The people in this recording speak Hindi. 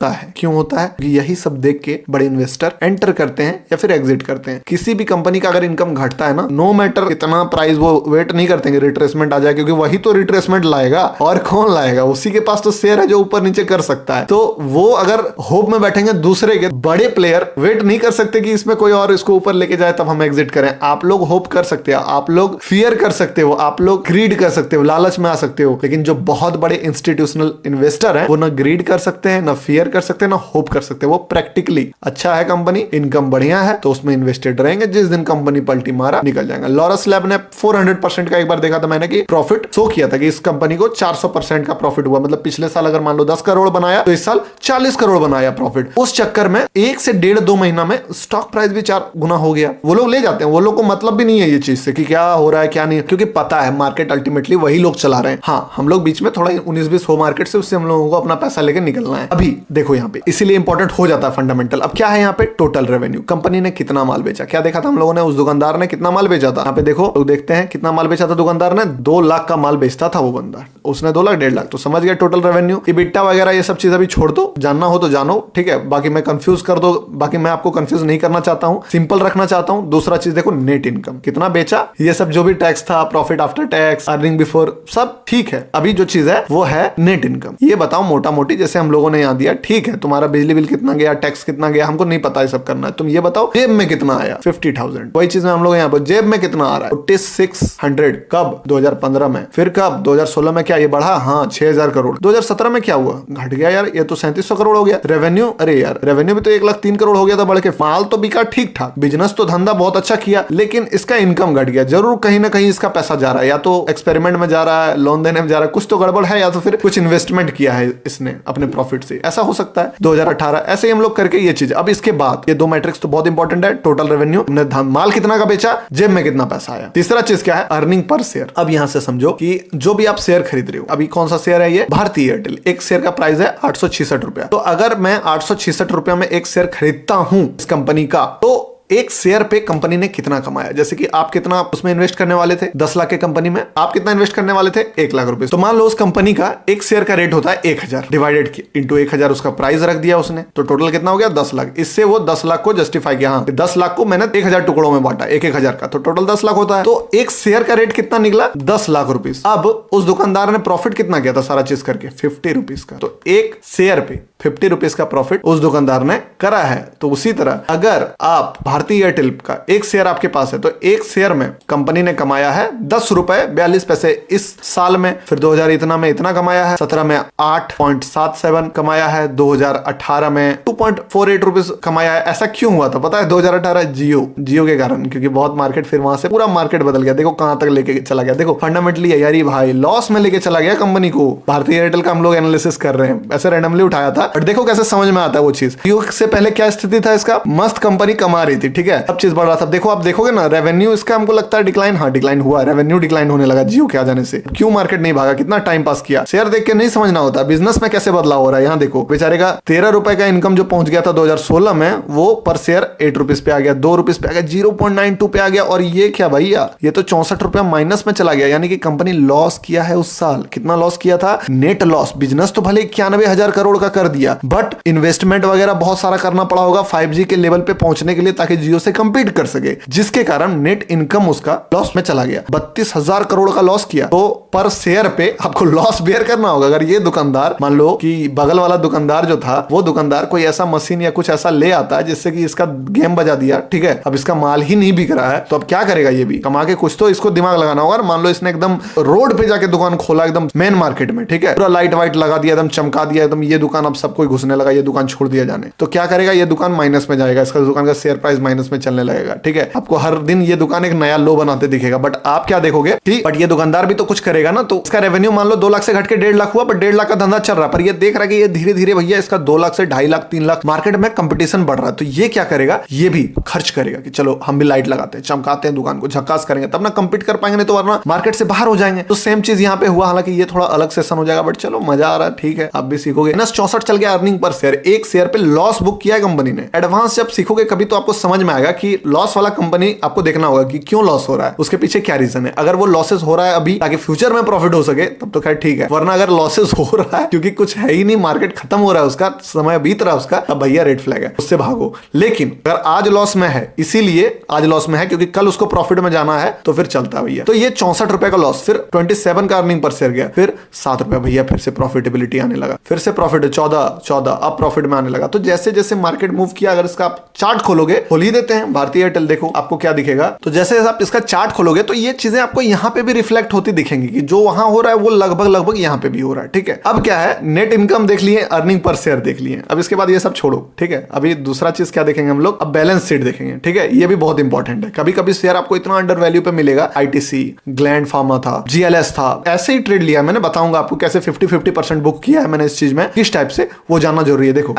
है। क्यों होता है? क्योंकि यही सब देख के बड़े इन्वेस्टर एंटर करते हैं या फिर एग्जिट करते हैं। किसी भी कंपनी का अगर इनकम घटता है ना, नो मैटर कितना प्राइस, वो वेट नहीं करते हैं रिट्रेसमेंट आ जाए, क्योंकि वही तो रिट्रेसमेंट लाएगा और कौन लाएगा? उसी के पास तो शेयर है जो ऊपर नीचे कर सकता है। तो वो अगर होप में बैठेंगे दूसरे के, बड़े प्लेयर वेट नहीं कर सकते कि इसमें कोई और इसको ऊपर लेके जाए तब हम एग्जिट करें। आप लोग होप कर सकते हो, आप लोग फियर कर सकते हो, आप लोग ग्रीड कर सकते हो, लालच में आ सकते हो, लेकिन जो बहुत बड़े इंस्टीट्यूशनल इन्वेस्टर है वो ना ग्रीड कर सकते हैं, ना फियर कर सकते हैं, ना होप कर सकते हैं। वो प्रैक्टिकली अच्छा है कंपनी, इनकम बढ़िया है तो उसमें इन्वेस्टेड रहेंगे। जिस दिन कंपनी पलटी मारा निकल जाएंगे। लॉरस लैब ने 400% का एक बार देखा था मैंने कि प्रॉफिट शो किया था कि इस कंपनी को 400% का प्रॉफिट हुआ। मतलब पिछले साल अगर मान लो 10 करोड़ बनाया तो इस साल 40 करोड़ बनाया प्रॉफिट। उस चक्कर में 1 से 1.5-2 महीना में स्टॉक प्राइस भी 4 गुना हो गया। वो लोग ले जाते हैं, वो लोग को मतलब भी नहीं है ये चीज से कि क्या हो रहा है क्या नहीं, क्योंकि पता है मार्केट अल्टीमेटली वही लोग चला रहे हैं। हाँ, हम लोग बीच में थोड़ा 19-20 हो मार्केट से, उससे हम लोगों को अपना पैसा लेकर निकलना है। अभी देखो यहाँ पे इसीलिए इंपॉर्टेंट हो जाता है फंडामेंटल। अब क्या है यहाँ पे? टोटल रेवेन्यू, कंपनी ने कितना माल बेचा। क्या देखा था हम लोगों ने? उस दुकानदार ने कितना माल बेचा था। यहाँ पे देखो, लोग देखते हैं कितना माल बेचा था दुकानदार ने। 2 लाख का माल बेचता था वो बंदा, उसने 2 लाख 1.5 लाख, तो समझ गया टोटल रेवेन्यू। EBITDA वगैरह ये सब चीज अभी छोड़ दो, जानना हो तो जानो, ठीक है। बाकी मैं कंफ्यूज कर दो, बाकी मैं आपको कंफ्यूज नहीं करना चाहता हूँ, सिंपल रखना चाहता हूँ। दूसरा चीज देखो, नेट इनकम कितना बेचा, ये सब जो भी टैक्स था, profit after tax, earning before, सब ठीक है। अभी जो चीज है वो है नेट इनकम। ये बताओ मोटा मोटी, जैसे हम लोगों ने यहाँ दिया, ठीक है तुम्हारा बिजली बिल कितना गया, टैक्स कितना गया, हमको नहीं पता, ये सब करना है। तुम ये बताओ जेब में कितना आया, 50,000। वही चीज में हम लोग यहाँ पर जेब में कितना आ रहा है, 4600। कब? 2015 में। फिर कब? 2016 में। क्या ये बढ़ा? हाँ, 6000 करोड़। 2017 में क्या हुआ? घट गया यार, ये तो 3700 करोड़ हो गया रेवेन्यू। अरे यार, रेवेन्यू भी तो 1,03 करोड़ हो गया था बढ़ के। माल तो बिका ठीक ठाक, बिजनेस तो धंधा बहुत अच्छा किया, लेकिन इसका इनकम घट गया। जरूर कहीं ना कहीं इसका पैसा जा रहा है, या तो एक्सपेरिमेंट में जा रहा है, लोन देने में जा रहा है, कुछ तो गड़बड़ है, या तो फिर कुछ इन्वेस्टमेंट किया है इसने अपने प्रॉफिट से, ऐसा हो सकता है। 2018 ऐसे ही हम लोग करके ये चीज। अब इसके बाद ये 2 मैट्रिक्स तो बहुत इंपॉर्टेंट है। टोटल रेवेन्यू, हमने माल कितना का बेचा, जेब में कितना पैसा आया। तीसरा चीज क्या है? Earning per share. अब यहां से समझो कि जो भी आप शेयर खरीद रहे हो, अभी कौन सा शेयर है ये? भारतीय एयरटेल। एक शेयर का प्राइस है 866 रुपया। तो अगर मैं 866 रुपया में एक शेयर खरीदता हूं इस कंपनी का, तो एक शेयर पे कंपनी ने कितना कमाया। जैसे कि आप कितना उसमें इन्वेस्ट करने वाले थे, 10 लाख के कंपनी में, आप कितना इन्वेस्ट करने वाले थे? 1 लाख रुपए। तो मान लो उस कंपनी का एक शेयर का रेट होता है 1000, डिवाइडेड इंटू 1000 उसका प्राइस रख दिया उसने, तो टोटल कितना हो गया? 10 लाख। इससे वो 10 लाख को जस्टिफाई किया, हाँ 10 लाख को मैंने 1000 टुकड़ों में बांटा, 1-1000 का, तो टोटल 10 लाख होता है। तो एक शेयर का रेट कितना निकला? 10 लाख रुपीज। अब उस दुकानदार ने प्रॉफिट कितना किया था सारा चीज करके? 50 रुपीज का। तो एक शेयर पे 50 रुपीज का प्रॉफिट उस दुकानदार ने करा है। तो उसी तरह अगर आप भारतीय एयरटेल का एक शेयर आपके पास है, तो एक शेयर में कंपनी ने कमाया है 10 रुपए 42 पैसे इस साल में। फिर 2000 इतना में इतना कमाया है, 17 में 8.77 कमाया है, 2018 में 2.48 रुपीज कमाया है। ऐसा क्यों हुआ था पता है? 2018 जियो के कारण, क्योंकि बहुत मार्केट, फिर वहां से पूरा मार्केट बदल गया। देखो कहां तक लेके चला गया। देखो फंडामेंटली है यार, भाई लॉस में लेके चला गया कंपनी को। भारतीय एयरटेल का हम लोग एनालिसिस कर रहे हैं, ऐसे रैंडमली उठाया था, बट देखो कैसे समझ में आता है वो चीज। जियो से पहले क्या स्थिति था इसका? मस्त कंपनी कमा रही थी, ठीक है, अब चीज बढ़ रहा था। देखो आप देखोगे ना रेवेन्यू इसका, हमको लगता है डिक्लाइन, हाँ डिक्लाइन हुआ, रेवेन्यू डिक्लाइन होने लगा जियो के आ जाने से। क्यों मार्केट नहीं भागा? कितना टाइम पास किया। शेयर देख के नहीं समझना होता बिजनेस में कैसे बदलाव हो रहा है। यहाँ देखो बेचारे का 13 रुपए का इनकम जो पहुंच गया था 2016 में, वो पर शेयर 8 रुपीज पे आ गया, 2 रुपीज पे आ गया, 0.92 पे आ गया। और ये क्या भैया, ये तो 64 रुपया माइनस में चला गया। यानी कि कंपनी लॉस किया है उस साल। कितना लॉस किया था? Net loss. बिजनेस तो भले 91,000 करोड़ का कर दिया, बट इन्वेस्टमेंट वगैरह बहुत सारा करना पड़ा होगा 5G के लेवल पे पहुंचने के लिए, ताकि जियो से कंपीट कर सके, जिसके कारण नेट इनकम उसका लॉस में चला गया। 32,000 करोड़ का लॉस किया। तो पर शेयर पे आपको लॉस बेयर करना होगा। अगर ये दुकानदार, मान लो कि बगल वाला दुकानदार जो था, वो दुकानदार कोई ऐसा मशीन या कुछ ऐसा ले आता है जिससे कि इसका गेम बजा दिया, ठीक है, अब इसका माल ही नहीं बिक रहा है, तो अब क्या करेगा? ये भी कमा के कुछ तो इसको दिमाग लगाना होगा। मान लो इसने एकदम रोड पे जाके दुकान खोला, एकदम मेन मार्केट में, ठीक है, पूरा लाइट वाइट लगा दिया, एकदम चमका दिया, एकदम ये दुकान अब सब कोई घुसने लगा, ये दुकान छोड़ दिया जाने, तो क्या करेगा? ये दुकान माइनस में जाएगा, इसका दुकान का शेयर प्राइस माइनस में चलने लगेगा, ठीक है। आपको हर दिन ये दुकान एक नया लो बनाते दिखेगा, बट आप क्या देखोगे कि बट ये दुकानदार भी तो कुछ करेगा ना। तो इसका रेवेन्यू मान लो 2 लाख से घट के 1.5 लाख हुआ, बट 1.5 लाख का धंधा चल रहा है, पर ये देख रहा है कि ये धीरे धीरे भैया इसका 2 लाख से 2.5 लाख 3 लाख मार्केट में कंपटीशन बढ़ रहा है। तो ये क्या करेगा? ये भी खर्च करेगा कि चलो हम भी लाइट लगाते हैं, चमकाते हैं दुकान को, झक्कास करेंगे, तब ना कंपीट कर पाएंगे, नहीं तो वरना मार्केट से बाहर हो जाएंगे। तो सेम चीज यहाँ पे हुआ, हालांकि ये थोड़ा अलग सेशन हो जाएगा, बट चलो मजा आ रहा है, ठीक है, आप भी सीखोगे। 64 चल गया अर्निंग पर शेयर। एक शेयर पे लॉस बुक किया है कंपनी ने। एडवांस जब सीखोगे कभी तो आपको समझ समझ में आएगा कि लॉस वाला कंपनी आपको देखना होगा कि क्यों लॉस हो रहा है, उसके पीछे क्या रीजन है। अगर वो लॉसेस हो रहा है अभी ताकि फ्यूचर में प्रॉफिट हो सके तब तो खैर ठीक है, वरना अगर लॉसेस हो रहा है क्योंकि कुछ है ही नहीं, मार्केट खत्म हो रहा है, उसका समय बीत रहा है उसका, तब भैया रेड फ्लैग है, उससे भागो। लेकिन अगर आज लॉस में है, इसीलिए आज लॉस में है क्योंकि कल उसको प्रॉफिट में जाना है, तो फिर चलता है भैया। तो ये 64 रुपए का लॉस, फिर 27 का अर्निंग पर शेयर गया, फिर 7 रुपए भैया, फिर से प्रॉफिटेबिलिटी आने लगा, फिर से प्रॉफिट 14, अब प्रॉफिट में आने लगा। तो जैसे जैसे मार्केट मूव किया, अगर इसका आप चार्ट खोलोगे, खोल ही देते हैं भारतीय एयरटेल, देखो आपको क्या दिखेगा। तो जैसे आप इसका चार्ट खोलोगे तो ये चीजें आपको यहाँ पे भी रिफ्लेक्ट होती दिखेंगी कि जो वहां हो रहा है वो लगभग यहाँ पे भी हो रहा है। ठीक है, अब क्या है, नेट इनकम देख लिए, अर्निंग पर शेयर देख लिए, अब इसके बाद ये सब छोड़ो। ठीक है, अभी दूसरा चीज क्या देखेंगे हम लोग, अब बैलेंस शीट देखेंगे। ठीक है, ये भी बहुत इंपॉर्टेंट है। कभी कभी शेयर आपको इतना अंडर वैल्यू पे मिलेगा, आईटीसी, ग्लैंड फार्मा था, जीएलएस था, ऐसे ही ट्रेड लिया मैंने, बताऊंगा आपको कैसे 50-50% बुक किया है मैंने इस चीज में, किस टाइप से, वो जानना जरूरी है। देखो